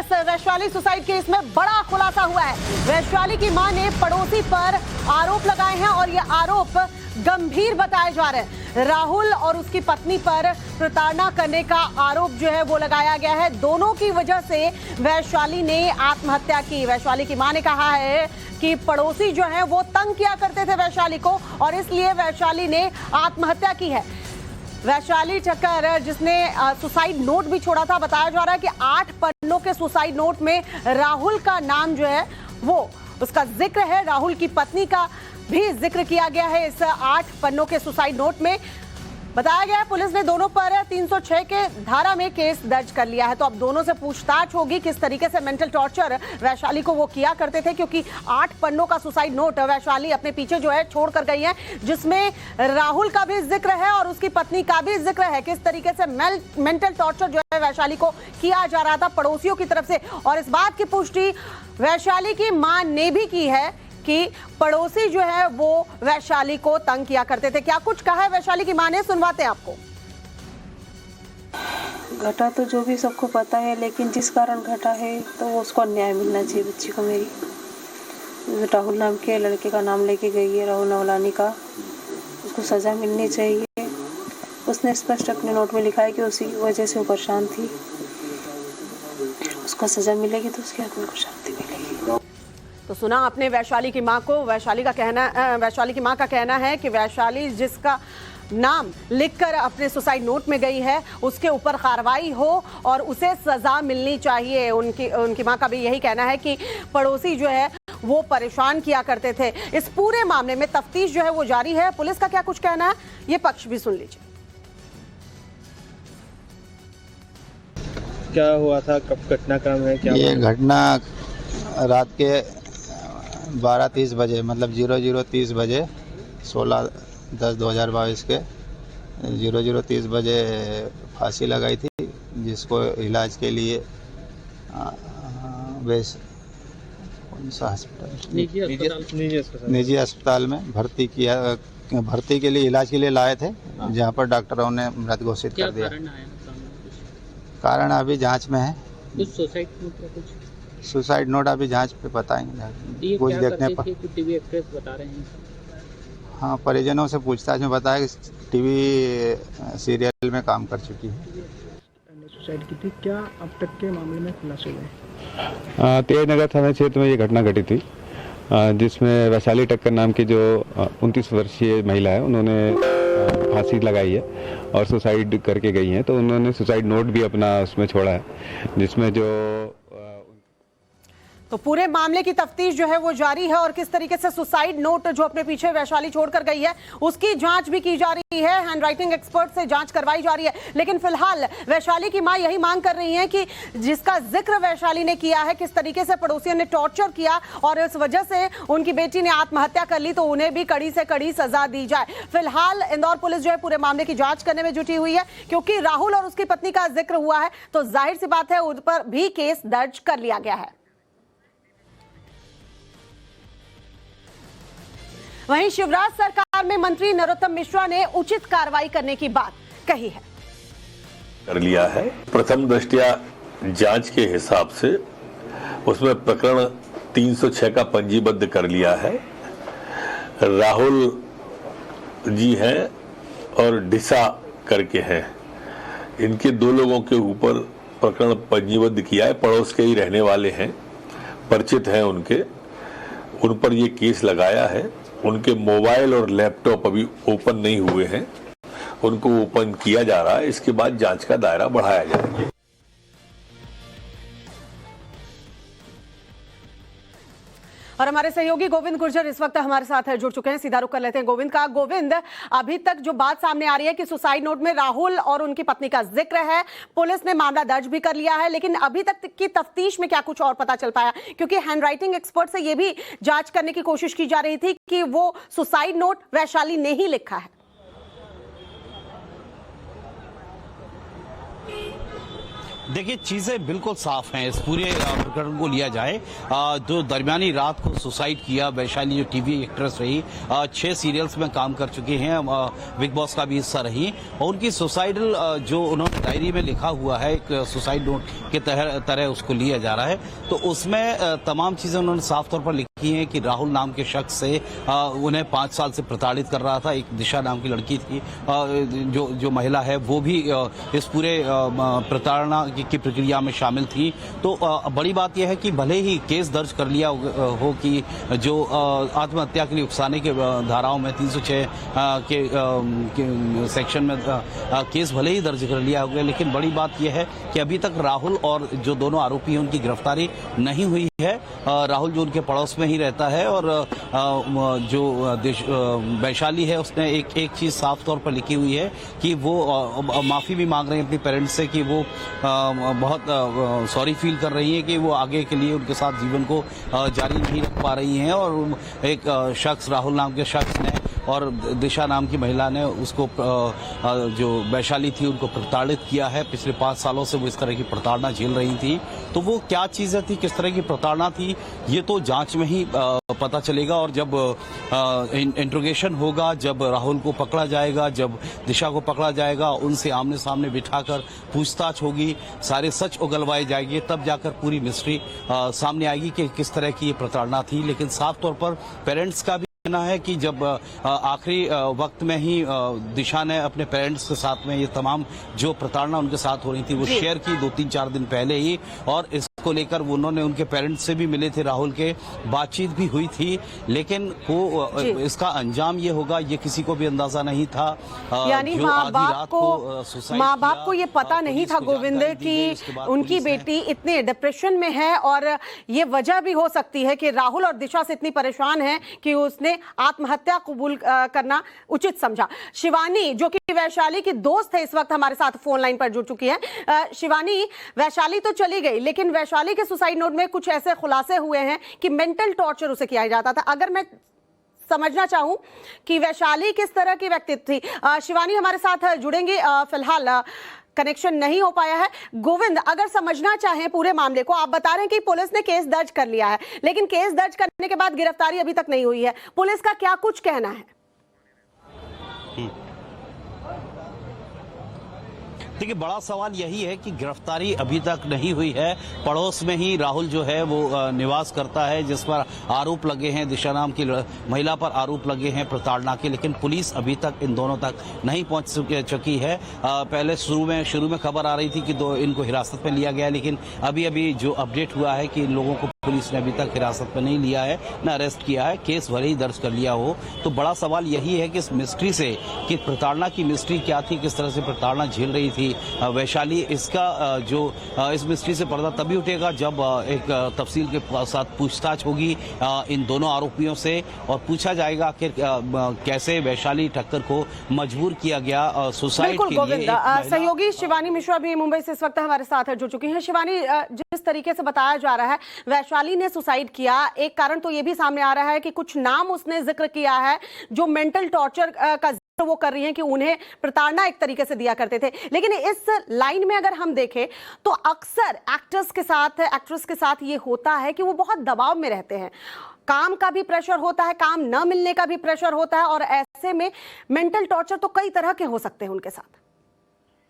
इस Vaishali suicide case में बड़ा खुलासा हुआ है। वैशाली की मां ने पड़ोसी पर आरोप लगाए हैं और ये आरोप गंभीर बताए जा रहे हैं। राहुल और उसकी पत्नी पर प्रताड़ना करने का आरोप जो है वो लगाया गया है। दोनों की वजह से वैशाली ने आत्महत्या की। वैशाली की मां ने कहा है कि पड़ोसी जो है वो तंग किया करते थे वैशाली को और इसलिए वैशाली ने आत्महत्या की है। वैशाली ठक्कर जिसने सुसाइड नोट भी छोड़ा था, बताया जा रहा है कि 8 पन्नों के सुसाइड नोट में राहुल का नाम जो है वो उसका जिक्र है। राहुल की पत्नी का भी जिक्र किया गया है इस 8 पन्नों के सुसाइड नोट में। बताया गया है पुलिस ने दोनों पर 306 के धारा में केस दर्ज कर लिया है। तो अब दोनों से पूछताछ होगी किस तरीके से मेंटल टॉर्चर वैशाली को वो किया करते थे, क्योंकि 8 पन्नों का सुसाइड नोट वैशाली अपने पीछे जो है छोड़ कर गई है, जिसमें राहुल का भी जिक्र है और उसकी पत्नी का भी जिक्र है। किस तरीके से मेंटल टॉर्चर जो है वैशाली को किया जा रहा था पड़ोसियों की तरफ से, और इस बात की पुष्टि वैशाली की मां ने भी की है कि पड़ोसी जो है वो वैशाली को तंग किया करते थे। क्या कुछ कहा है वैशाली की मां ने, सुनवाते हैं आपको। घटा तो जो भी सबको पता है, लेकिन जिस कारण घटा है तो उसको न्याय मिलना चाहिए बच्ची को। मेरी राहुल नाम के लड़के का नाम लेके गई है, राहुल नवलानी का, उसको सजा मिलनी चाहिए। उसने स्पष्ट अपने नोट में लिखा है कि उसी की वजह से वो परेशान थी। उसको सजा मिलेगी तो उसके आत्मा को शांति मिलेगी। तो सुना आपने वैशाली की मां को। वैशाली की मां का कहना है कि वैशाली जिसका नाम लिखकर अपने सुसाइड नोट में गई है उसके ऊपर कार्रवाई हो और उसे सजा मिलनी चाहिए। उनकी मां का भी यही कहना है कि पड़ोसी जो है वो परेशान किया करते थे। इस पूरे मामले में तफ्तीश जो है वो जारी है। पुलिस का क्या कुछ कहना है ये पक्ष भी सुन लीजिए। क्या हुआ था, कब घटनाक्रम है, क्या ये घटना रात के 12:30 बजे, मतलब 00:30 बजे 16/10/2022 के 00:30 बजे फांसी लगाई थी, जिसको इलाज के लिए कौन सा हॉस्पिटल, निजी अस्पताल में भर्ती के लिए, इलाज के लिए लाए थे, जहां पर डॉक्टरों ने मृत घोषित कर दिया। कारण अभी जांच में है। सुसाइड नोट अभी जांच पे बताएंगे, कुछ देखने पर। टीवी एक्ट्रेस बता रहे हैं। हाँ, परिजनों से पूछताछ में बताया कि टीवी सीरियल में काम कर चुकी है। सुसाइड की थी। क्या अब तक के मामले में खुलासे हुए? तेजनगर थाना क्षेत्र में ये घटना घटी थी, जिसमें वैशाली ठक्कर नाम की जो 29 वर्षीय महिला है, उन्होंने फांसी लगाई है और सुसाइड करके गई हैं। तो उन्होंने सुसाइड नोट भी अपना उसमें छोड़ा है, जिसमें जो तो पूरे मामले की तफ्तीश जो है वो जारी है और किस तरीके से सुसाइड नोट जो अपने पीछे वैशाली छोड़कर गई है उसकी जांच भी की जा रही है। हैंडराइटिंग एक्सपर्ट से जांच करवाई जा रही है। लेकिन फिलहाल वैशाली की मां यही मांग कर रही है कि जिसका जिक्र वैशाली ने किया है, किस तरीके से पड़ोसियों ने टॉर्चर किया और इस वजह से उनकी बेटी ने आत्महत्या कर ली, तो उन्हें भी कड़ी से कड़ी सजा दी जाए। फिलहाल इंदौर पुलिस जो है पूरे मामले की जांच करने में जुटी हुई है, क्योंकि राहुल और उसकी पत्नी का जिक्र हुआ है तो जाहिर सी बात है उन पर भी केस दर्ज कर लिया गया है। वहीं शिवराज सरकार में मंत्री नरोत्तम मिश्रा ने उचित कार्रवाई करने की बात कही है। कर लिया है। प्रथम दृष्टया जांच के हिसाब से उसमें प्रकरण 306 का पंजीबद्ध कर लिया है। राहुल जी हैं और डिसा करके हैं, इनके 2 लोगों के ऊपर प्रकरण पंजीबद्ध किया है। पड़ोस के ही रहने वाले हैं, परिचित हैं उनके, उन पर ये केस लगाया है। उनके मोबाइल और लैपटॉप अभी ओपन नहीं हुए हैं, उनको ओपन किया जा रहा है। इसके बाद जांच का दायरा बढ़ाया जाएगा। और हमारे सहयोगी गोविंद गुर्जर इस वक्त हमारे साथ जुड़ चुके हैं। सीधा रुख कर लेते हैं गोविंद का। गोविंद, अभी तक जो बात सामने आ रही है कि सुसाइड नोट में राहुल और उनकी पत्नी का जिक्र है, पुलिस ने मामला दर्ज भी कर लिया है, लेकिन अभी तक की तफ्तीश में क्या कुछ और पता चल पाया? क्योंकि हैंडराइटिंग एक्सपर्ट से यह भी जांच करने की कोशिश की जा रही थी कि वो सुसाइड नोट वैशाली ने ही लिखा है। देखिए चीजें बिल्कुल साफ हैं। इस पूरे प्रकरण को लिया जाए, जो दरमियानी रात को सुसाइड किया वैशाली, जो टीवी एक्ट्रेस रही, 6 सीरियल्स में काम कर चुकी हैं, बिग बॉस का भी हिस्सा रही, और उनकी सुसाइडल जो उन्होंने डायरी में लिखा हुआ है, एक सुसाइड नोट के तरह उसको लिया जा रहा है, तो उसमें तमाम चीजें उन्होंने साफ तौर पर लिखी हैं कि राहुल नाम के शख्स से उन्हें 5 साल से प्रताड़ित कर रहा था। एक दिशा नाम की लड़की थी, जो महिला है, वो भी इस पूरे प्रताड़ना की प्रक्रिया में शामिल थी। तो बड़ी बात यह है कि भले ही केस दर्ज कर लिया हो कि जो आत्महत्या के लिए उकसाने के धाराओं में 306 के सेक्शन में केस भले ही दर्ज कर लिया हो गया, लेकिन बड़ी बात यह है कि अभी तक राहुल और जो दोनों आरोपी हैं उनकी गिरफ्तारी नहीं हुई है। राहुल जो उनके पड़ोस में ही रहता है, और जो वैशाली है उसने एक चीज साफ तौर पर लिखी हुई है कि वो माफी भी मांग रहे हैं अपनी पेरेंट्स से कि वो बहुत सॉरी फील कर रही है कि वो आगे के लिए उनके साथ जीवन को जारी नहीं रख पा रही हैं, और एक शख्स, राहुल नाम के शख्स ने और दिशा नाम की महिला ने उसको जो वैशाली थी उनको प्रताड़ित किया है। पिछले 5 सालों से वो इस तरह की प्रताड़ना झेल रही थी। तो वो क्या चीजें थी, किस तरह की प्रताड़ना थी, ये तो जांच में ही पता चलेगा। और जब इंट्रोगेशन होगा, जब राहुल को पकड़ा जाएगा, जब दिशा को पकड़ा जाएगा, उनसे आमने सामने बिठाकर पूछताछ होगी, सारे सच उगलवाए जाएंगे, तब जाकर पूरी मिस्ट्री सामने आएगी कि किस तरह की ये प्रताड़ना थी। लेकिन साफ तौर पर पेरेंट्स का भी कहना है कि जब आखिरी वक्त में ही दिशा ने अपने पेरेंट्स के साथ में ये तमाम जो प्रताड़ना उनके साथ हो रही थी वो शेयर की 2-3-4 दिन पहले ही, और इसको लेकर उन्होंने उनके पेरेंट्स से भी मिले थे, राहुल के बातचीत भी हुई थी, लेकिन वो इसका अंजाम ये होगा ये किसी को भी अंदाजा नहीं था। यानी माँ बाप को ये पता नहीं था गोविंद कि उनकी बेटी इतने डिप्रेशन में है, और ये वजह भी हो सकती है कि राहुल और दिशा से इतनी परेशान है कि उसने आत्महत्या कबूल करना उचित समझा। शिवानी जो कि वैशाली की दोस्त है, इस वक्त हमारे साथ फोन लाइन पर जुड़ चुकी है। शिवानी, वैशाली तो चली गई, लेकिन वैशाली के सुसाइड नोट में कुछ ऐसे खुलासे हुए हैं कि मेंटल टॉर्चर उसे किया जाता था। अगर मैं समझना चाहूं कि वैशाली किस तरह की व्यक्तित्व थी, शिवानी हमारे साथ जुड़ेंगी। फिलहाल कनेक्शन नहीं हो पाया है। गोविंद, अगर समझना चाहें पूरे मामले को, आप बता रहे हैं कि पुलिस ने केस दर्ज कर लिया है, लेकिन केस दर्ज करने के बाद गिरफ्तारी अभी तक नहीं हुई है, पुलिस का क्या कुछ कहना है? देखिए, बड़ा सवाल यही है कि गिरफ्तारी अभी तक नहीं हुई है। पड़ोस में ही राहुल जो है वो निवास करता है, जिस पर आरोप लगे हैं, दिशा नाम की महिला पर आरोप लगे हैं प्रताड़ना के, लेकिन पुलिस अभी तक इन दोनों तक नहीं पहुंच चुकी है। पहले शुरू में खबर आ रही थी कि इनको हिरासत में लिया गया, लेकिन अभी जो अपडेट हुआ है कि इन लोगों को पुलिस ने अभी तक हिरासत में नहीं लिया है, न अरेस्ट किया है। केस भले ही दर्ज कर लिया हो, तो बड़ा सवाल यही है कि इस मिस्ट्री से, कि प्रताड़ना की मिस्ट्री क्या थी, किस तरह से प्रताड़ना झेल रही थी वैशाली, इसका इस मिस्ट्री से पर्दा तभी उठेगा जब एक तफसील के साथ पूछताछ होगी इन दोनों आरोपियों से, और पूछा जाएगा कि कैसे वैशाली ठक्कर को मजबूर किया गया सुसाइड के लिए। सहयोगी शिवानी मिश्रा भी मुंबई से इस वक्त हमारे साथ जुड़ चुकी हैं। शिवानी, जिस तरीके से बताया जा रहा है वैशाली ने सुसाइड किया, एक कारण तो ये भी सामने आ रहा है कि कुछ नाम उसने जिक्र किया है जो मेंटल टॉर्चर का जिक्र वो कर रही हैं कि उन्हें प्रताड़ना एक तरीके से दिया करते थे। लेकिन इस लाइन में अगर हम देखें तो अक्सर एक्ट्रेस के साथ ये होता है कि वो बहुत दबाव में रहते हैं, काम का भी प्रेशर होता है, काम न मिलने का भी प्रेशर होता है, और ऐसे में मेंटल टॉर्चर तो कई तरह के हो सकते हैं उनके साथ।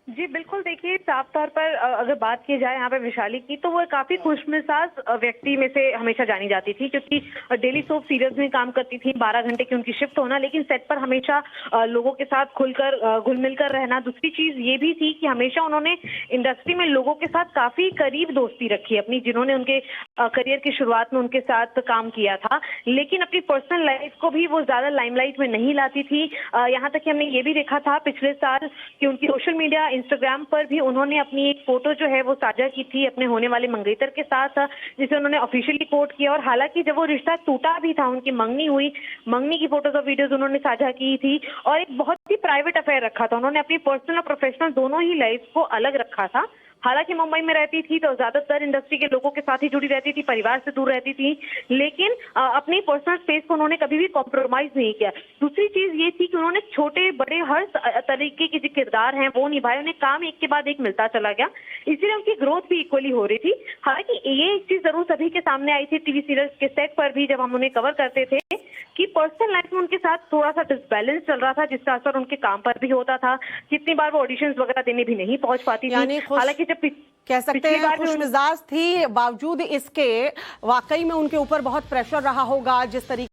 जी बिल्कुल, देखिए साफ तौर पर अगर बात की जाए यहाँ पे वैशाली की, तो वो काफी खुशमिजाज व्यक्ति में से हमेशा जानी जाती थी, क्योंकि डेली सोप सीरियल्स में काम करती थी, 12 घंटे की उनकी शिफ्ट होना, लेकिन सेट पर हमेशा लोगों के साथ खुलकर घुल मिलकर रहना। दूसरी चीज ये भी थी कि हमेशा उन्होंने इंडस्ट्री में लोगों के साथ काफी करीब दोस्ती रखी अपनी, जिन्होंने उनके करियर की शुरुआत में उनके साथ काम किया था, लेकिन अपनी पर्सनल लाइफ को भी वो ज्यादा लाइमलाइट में नहीं लाती थी। यहाँ तक कि हमने ये भी देखा था पिछले साल कि उनकी सोशल मीडिया इंस्टाग्राम पर भी उन्होंने अपनी एक फोटो जो है वो साझा की थी अपने होने वाले मंगेतर के साथ, जिसे उन्होंने ऑफिशियली कोट किया। और हालांकि जब वो रिश्ता टूटा भी था, उनकी मंगनी हुई, मंगनी की फोटोज और वीडियोज उन्होंने साझा की थी, और एक बहुत ही प्राइवेट अफेयर रखा था उन्होंने, अपनी पर्सनल और प्रोफेशनल दोनों ही लाइफ को अलग रखा था। हालांकि मुंबई में रहती थी तो ज्यादातर इंडस्ट्री के लोगों के साथ ही जुड़ी रहती थी, परिवार से दूर रहती थी, लेकिन अपनी पर्सनल स्पेस को उन्होंने कभी भी कॉम्प्रोमाइज नहीं किया। दूसरी चीज ये थी कि उन्होंने छोटे बड़े हर तरीके के जो किरदार हैं वो निभाए, उन्हें काम एक के बाद एक मिलता चला गया, इसीलिए उनकी ग्रोथ भी इक्वली हो रही थी। हालांकि ये एक चीज जरूर सभी के सामने आई थी टीवी सीरियल्स के सेट पर भी, जब हम उन्हें कवर करते थे, कि पर्सनल लाइफ में उनके साथ थोड़ा सा डिसबैलेंस चल रहा था, जिसका असर उनके काम पर भी होता था। कितनी बार वो ऑडिशंस वगैरह देने भी नहीं पहुंच पाती थी। हालांकि जब कह सकते हैं खुश मिजाज थी, बावजूद इसके वाकई में उनके ऊपर बहुत प्रेशर रहा होगा, जिस तरीके